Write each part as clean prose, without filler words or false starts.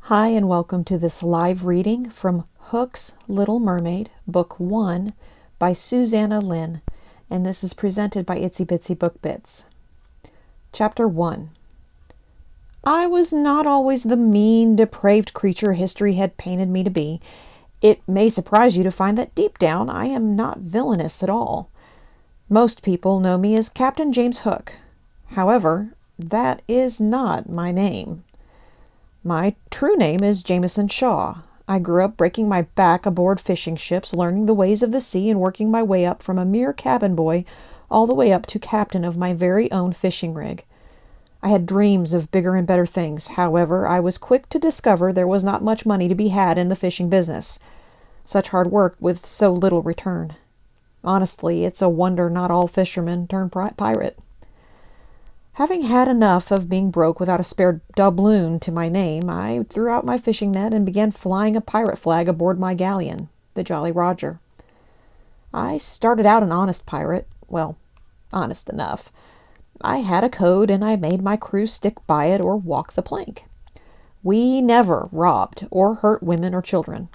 Hi, and welcome to this live reading from Hook's Little Mermaid, Book 1 by Suzanna Lynn, and this is presented by Itsy Bitsy Book Bits. Chapter 1. I was not always the mean, depraved creature history had painted me to be. It may surprise you to find that deep down I am not villainous at all. Most people know me as Captain James Hook. However, that is not my name. My true name is Jameson Shaw. I grew up breaking my back aboard fishing ships, learning the ways of the sea and working my way up from a mere cabin boy all the way up to captain of my very own fishing rig. I had dreams of bigger and better things. However, I was quick to discover there was not much money to be had in the fishing business. Such hard work with so little return. Honestly, it's a wonder not all fishermen turn pirate. Having had enough of being broke without a spare doubloon to my name, I threw out my fishing net and began flying a pirate flag aboard my galleon, the Jolly Roger. I started out an honest pirate. Well, honest enough. I had a code and I made my crew stick by it or walk the plank. We never robbed or hurt women or children.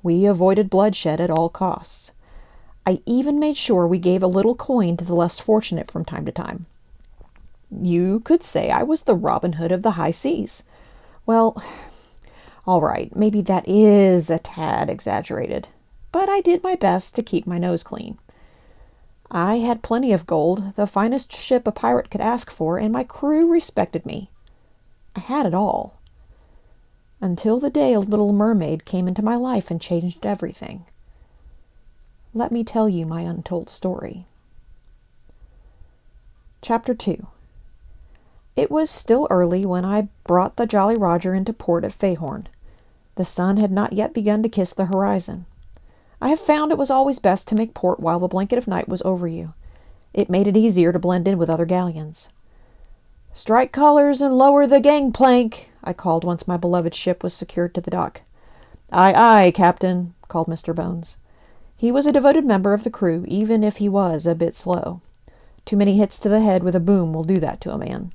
We avoided bloodshed at all costs. I even made sure we gave a little coin to the less fortunate from time to time. You could say I was the Robin Hood of the high seas. Well, all right, maybe that is a tad exaggerated, but I did my best to keep my nose clean. I had plenty of gold, the finest ship a pirate could ask for, and my crew respected me. I had it all. Until the day a little mermaid came into my life and changed everything. Let me tell you my untold story. Chapter 2. It was still early when I brought the Jolly Roger into port at Fayhorn. The sun had not yet begun to kiss the horizon. I have found it was always best to make port while the blanket of night was over you. It made it easier to blend in with other galleons. "Strike colors and lower the gangplank," I called once my beloved ship was secured to the dock. "Aye, aye, Captain," called Mr. Bones. He was a devoted member of the crew, even if he was a bit slow. Too many hits to the head with a boom will do that to a man.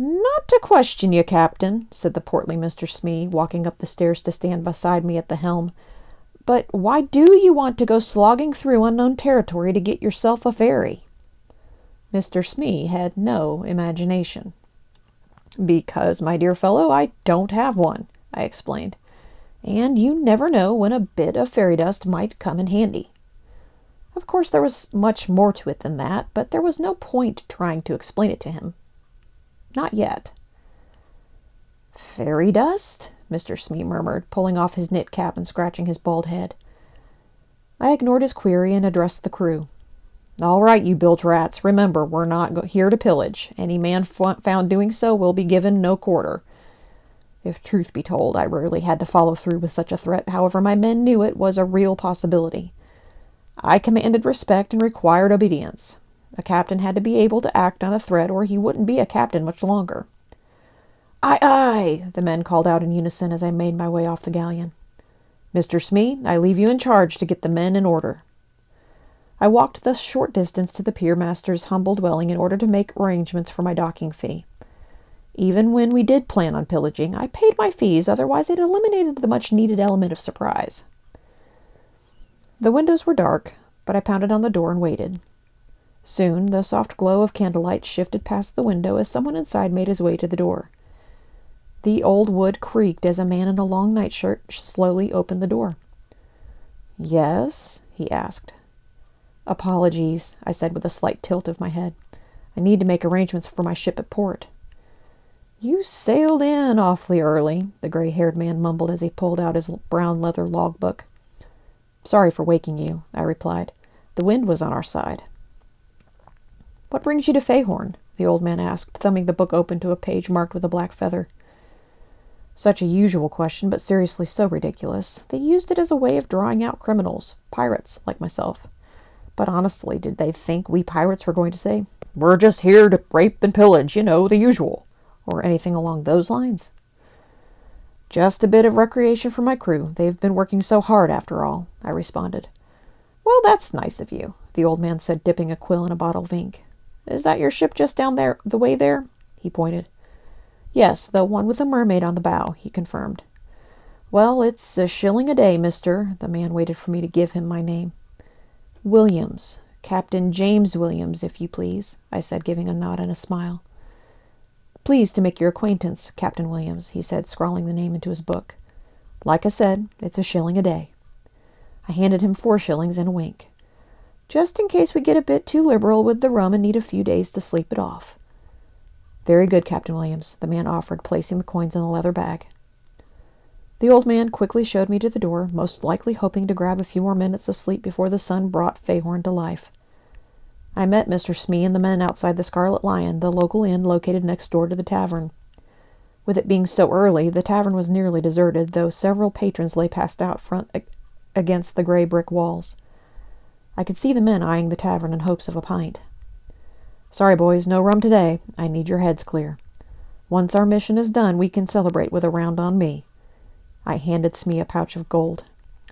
"Not to question you, Captain," said the portly Mr. Smee, walking up the stairs to stand beside me at the helm. "But why do you want to go slogging through unknown territory to get yourself a ferry?" Mr. Smee had no imagination. "Because, my dear fellow, I don't have one," I explained. "And you never know when a bit of fairy dust might come in handy." Of course, there was much more to it than that, but there was no point trying to explain it to him. Not yet. "Fairy dust?" Mr. Smee murmured, pulling off his knit cap and scratching his bald head. I ignored his query and addressed the crew. "All right, you bilge rats, remember, we're not here to pillage. Any man found doing so will be given no quarter." If truth be told, I rarely had to follow through with such a threat. However, my men knew it was a real possibility. I commanded respect and required obedience. A captain had to be able to act on a threat, or he wouldn't be a captain much longer. "Aye, aye," the men called out in unison as I made my way off the galleon. "Mr. Smee, I leave you in charge to get the men in order." I walked the short distance to the pier master's humble dwelling in order to make arrangements for my docking fee. Even when we did plan on pillaging, I paid my fees, otherwise it eliminated the much-needed element of surprise. The windows were dark, but I pounded on the door and waited. Soon, the soft glow of candlelight shifted past the window as someone inside made his way to the door. The old wood creaked as a man in a long nightshirt slowly opened the door. "Yes?" he asked. "Apologies," I said with a slight tilt of my head. "I need to make arrangements for my ship at port." "You sailed in awfully early," the gray-haired man mumbled as he pulled out his brown leather logbook. "Sorry for waking you," I replied. "The wind was on our side." "What brings you to Fayhorn?" the old man asked, thumbing the book open to a page marked with a black feather. Such a usual question, but seriously so ridiculous. They used it as a way of drawing out criminals, pirates like myself. But honestly, did they think we pirates were going to say, "We're just here to rape and pillage, the usual," or anything along those lines? "Just a bit of recreation for my crew. They've been working so hard, after all," I responded. "Well, that's nice of you," the old man said, dipping a quill in a bottle of ink. "Is that your ship just down there, the way there?" He pointed. Yes, the one with the mermaid on the bow, he confirmed. Well, it's $1 a day, mister. The man waited for me to give him my name. Williams. Captain James Williams, if you please, I said, giving a nod and a smile. Pleased to make your acquaintance, Captain Williams, he said, scrawling the name into his book. Like I said, it's $1 a day. I handed him 4 shillings and a wink. Just in case we get a bit too liberal with the rum and need a few days to sleep it off. Very good, Captain Williams, the man offered, placing the coins in the leather bag. The old man quickly showed me to the door, most likely hoping to grab a few more minutes of sleep before the sun brought Fayhorn to life. I met Mr. Smee and the men outside the Scarlet Lion, the local inn located next door to the tavern. With it being so early, the tavern was nearly deserted, though several patrons lay passed out front against the gray brick walls. I could see the men eyeing the tavern in hopes of a pint. Sorry, boys, no rum today. I need your heads clear. Once our mission is done, we can celebrate with a round on me. I handed Smee a pouch of gold.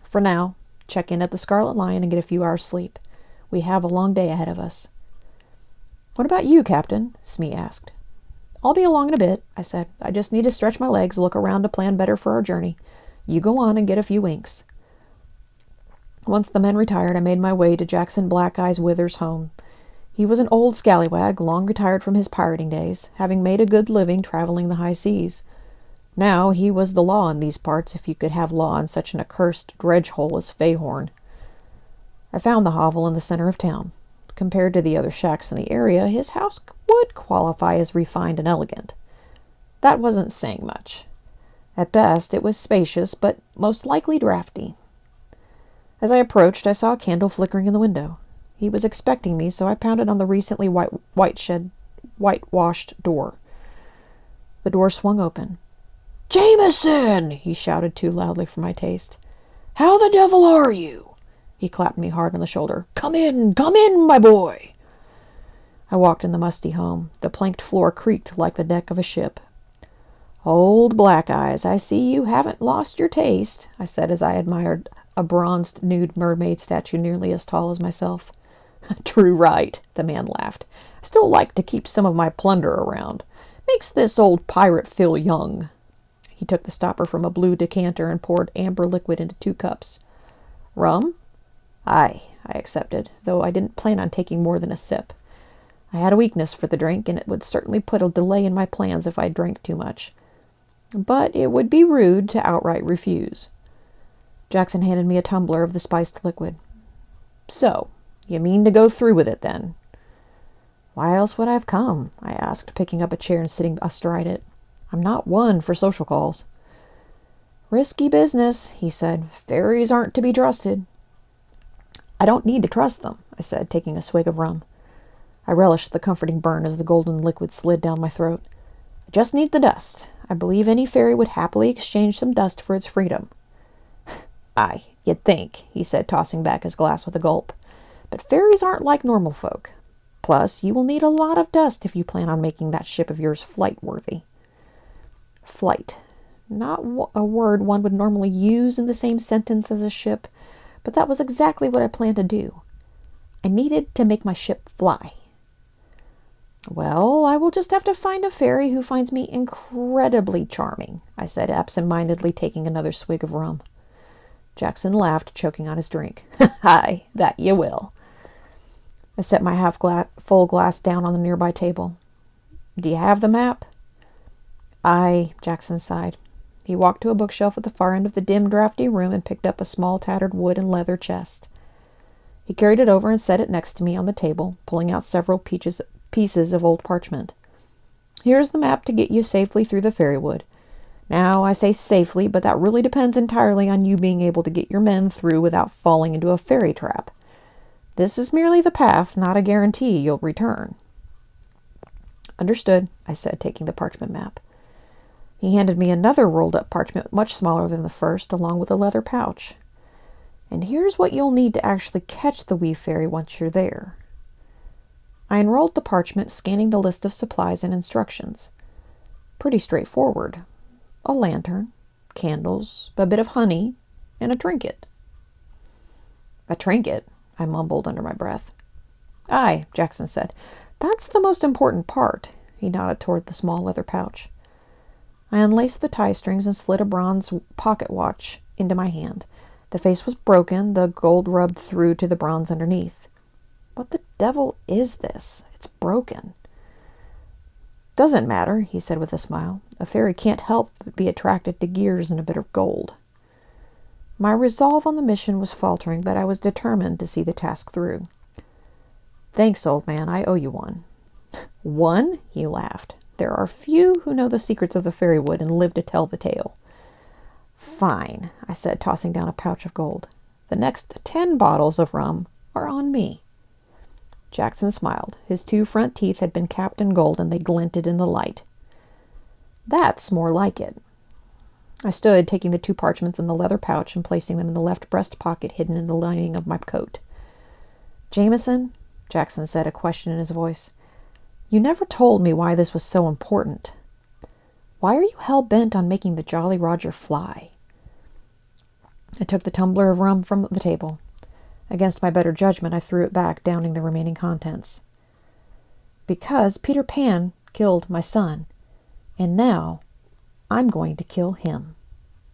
For now, check in at the Scarlet Lion and get a few hours' sleep. We have a long day ahead of us. What about you, Captain? Smee asked. I'll be along in a bit, I said. I just need to stretch my legs, look around to plan better for our journey. You go on and get a few winks. Once the men retired, I made my way to Jackson Black Eyes Wither's home. He was an old scallywag, long retired from his pirating days, having made a good living traveling the high seas. Now he was the law in these parts, if you could have law in such an accursed dredge-hole as Fayhorn. I found the hovel in the center of town. Compared to the other shacks in the area, his house would qualify as refined and elegant. That wasn't saying much. At best, it was spacious, but most likely drafty. As I approached, I saw a candle flickering in the window. He was expecting me, so I pounded on the recently whitewashed door. The door swung open. "Jameson!" he shouted too loudly for my taste. "How the devil are you?" He clapped me hard on the shoulder. Come in, my boy." I walked in the musty home. The planked floor creaked like the deck of a ship. "Old Black Eyes, I see you haven't lost your taste," I said as I admired a bronzed nude mermaid statue nearly as tall as myself. "True right," the man laughed. "I still like to keep some of my plunder around. Makes this old pirate feel young." He took the stopper from a blue decanter and poured amber liquid into 2 cups. "Rum?" "Aye," I accepted, though I didn't plan on taking more than a sip. I had a weakness for the drink, and it would certainly put a delay in my plans if I drank too much. But it would be rude to outright refuse. Jackson handed me a tumbler of the spiced liquid. "So, you mean to go through with it, then?" "Why else would I have come?" I asked, picking up a chair and sitting astride it. "I'm not one for social calls." "Risky business," he said. "Fairies aren't to be trusted." "I don't need to trust them," I said, taking a swig of rum. I relished the comforting burn as the golden liquid slid down my throat. "I just need the dust. I believe any fairy would happily exchange some dust for its freedom." "Aye, you'd think," he said, tossing back his glass with a gulp. "But fairies aren't like normal folk. Plus, you will need a lot of dust if you plan on making that ship of yours flight-worthy." Flight. Not a word one would normally use in the same sentence as a ship, but that was exactly what I planned to do. I needed to make my ship fly. "Well, I will just have to find a fairy who finds me incredibly charming," I said, absent-mindedly taking another swig of rum. Jackson laughed, choking on his drink. "Aye, that you will." I set my full glass down on the nearby table. "Do you have the map?" "Aye," Jackson sighed. He walked to a bookshelf at the far end of the dim, drafty room and picked up a small, tattered wood and leather chest. He carried it over and set it next to me on the table, pulling out several pieces of old parchment. "Here's the map to get you safely through the fairywood. Now, I say safely, but that really depends entirely on you being able to get your men through without falling into a fairy trap. This is merely the path, not a guarantee you'll return." "Understood," I said, taking the parchment map. He handed me another rolled-up parchment much smaller than the first, along with a leather pouch. "And here's what you'll need to actually catch the wee fairy once you're there." I unrolled the parchment, scanning the list of supplies and instructions. Pretty straightforward. A lantern, candles, a bit of honey, and a trinket. "A trinket?" I mumbled under my breath. "Aye," Jackson said. "That's the most important part." He nodded toward the small leather pouch. I unlaced the tie strings and slid a bronze pocket watch into my hand. The face was broken, the gold rubbed through to the bronze underneath. What the devil is this? It's broken. Doesn't matter, he said with a smile. A fairy can't help but be attracted to gears and a bit of gold. My resolve on the mission was faltering, but I was determined to see the task through. Thanks, old man, I owe you one. One? He laughed. There are few who know the secrets of the fairy wood and live to tell the tale. Fine, I said, tossing down a pouch of gold. The next 10 bottles of rum are on me. Jackson smiled. His 2 front teeth had been capped in gold, and they glinted in the light. That's more like it. I stood, taking the 2 parchments in the leather pouch and placing them in the left breast pocket hidden in the lining of my coat. Jameson, Jackson said, a question in his voice, you never told me why this was so important. Why are you hell-bent on making the Jolly Roger fly? I took the tumbler of rum from the table. Against my better judgment, I threw it back, downing the remaining contents. Because Peter Pan killed my son, and now I'm going to kill him.